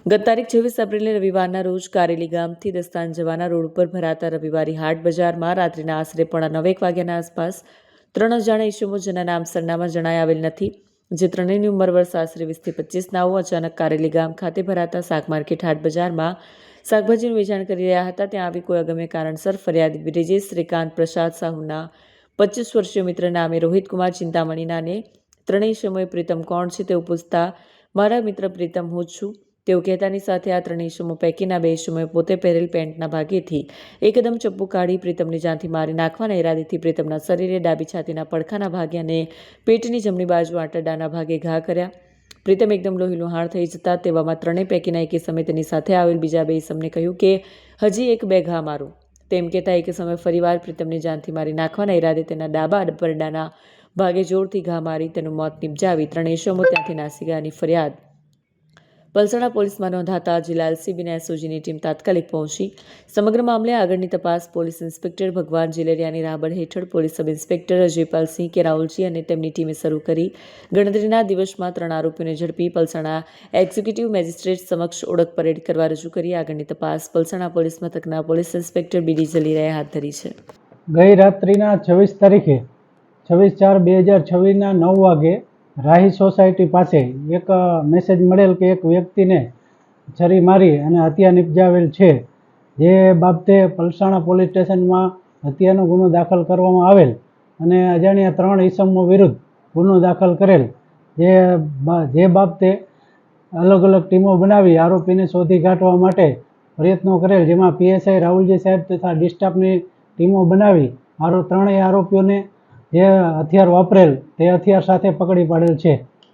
ગત તારીખ 26 એપ્રિલે રવિવારના રોજ કારેલી ગામથી દસ્તાન જવાના રોડ ઉપર ભરાતા રવિવારી હાટ બજારમાં રાત્રિના આશરે 9:30 વાગ્યાના આસપાસ 3 અજાણ્યા ઈસમો જેના નામ સરનામા જણાય આવેલ નથી, જે ત્રણેયની ઉંમર વર્ષ આશરે 20 થી 25 નાઓ અચાનક કારેલી ગામ ખાતે ભરાતા શાક માર્કેટ હાટ બજારમાં શાકભાજીનું વેચાણ કરી રહ્યા હતા. ત્યાં આવી કોઈ અગમ્ય કારણસર ફરિયાદી બ્રિજેશ શ્રીકાંત પ્રસાદ સાહુના 25 વર્ષીય મિત્ર નામે રોહિત કુમાર ચિંતામણીનાને ત્રણેય ઈસમોએ પ્રીતમ કોણ છે તેવું પૂછતા મારા મિત્ર પ્રીતમ હું જ છું તેવું કહેતાની સાથે આ ત્રણેય ઈસમો પૈકીના 2 ઈસમોએ પોતે પહેરેલ પેન્ટના ભાગેથી એકદમ ચપ્પુ કાઢી પ્રીતમની જાનથી મારી નાખવાના ઈરાદેથી પ્રીતમના શરીરે ડાબી છાતીના પડખાના ભાગે અને પેટની જમણી બાજુ આંતરડાના ભાગે ઘા કર્યા. પ્રીતમ એકદમ લોહીલુહાણ થઈ જતા તેવામાં ત્રણેય પૈકીના એક ઈસમે તેની સાથે આવેલ બીજા 2 ઈસમને કહ્યું કે હજી 1-2 ઘા મારો. તેમ કહેતા એક ઈસમે ફરીવાર પ્રીતમની જાનથી મારી નાખવાના ઈરાદે તેના ડાબા પરડાના ભાગે જોરથી ઘા મારી તેનું મોત નિપજાવી ત્રણેય ઈસમો ત્યાંથી નાસી ગયાની ફરિયાદ પલસાણા પોલીસમાં નોંધાતા જિલ્લા એલસીબી અને એસઓજીની ટીમ તાત્કાલિક પહોંચી સમગ્ર મામલે આગળની તપાસ પોલીસ ઇન્સ્પેક્ટર ભગવાન જીલેરિયાની રાહબર હેઠળ પોલીસ સબ ઇન્સ્પેક્ટર અજયપાલસિંહ કે રાહુલજી અને તેમની ટીમે શરૂ કરી ગણતરીના દિવસમાં 3 આરોપીઓને ઝડપી પલસાણા એક્ઝિક્યુટિવ મેજિસ્ટ્રેટ સમક્ષ ઓળખ પરેડ કરવા રજૂ કરી આગળની તપાસ પલસાણા પોલીસ મથકના પોલીસ ઇન્સ્પેક્ટર બીડી જલીરાએ હાથ ધરી છે. ગઈ રાત્રિના 26 તારીખે 26/4/2026ના 9 વાગે રાહી સોસાયટી પાસે એક મેસેજ મળેલ કે એક વ્યક્તિને છરી મારી અને હત્યા નિપજાવેલ છે. જે બાબતે પલસાણા પોલીસ સ્ટેશનમાં હત્યાનો ગુનો દાખલ કરવામાં આવેલ અને અજાણ્યા 3 ઈસમો વિરુદ્ધ ગુનો દાખલ કરેલ. જે બાબતે અલગ અલગ ટીમો બનાવી આરોપીને શોધી કાઢવા માટે પ્રયત્નો કરેલ, જેમાં પીએસઆઈ રાહુલજી સાહેબ તથા ડિસ્ટાફની ટીમો બનાવી ત્રણેય આરોપીઓને જે હથિયાર વાપરેલ તે હથિયાર સાથે પકડી પાડેલ છે.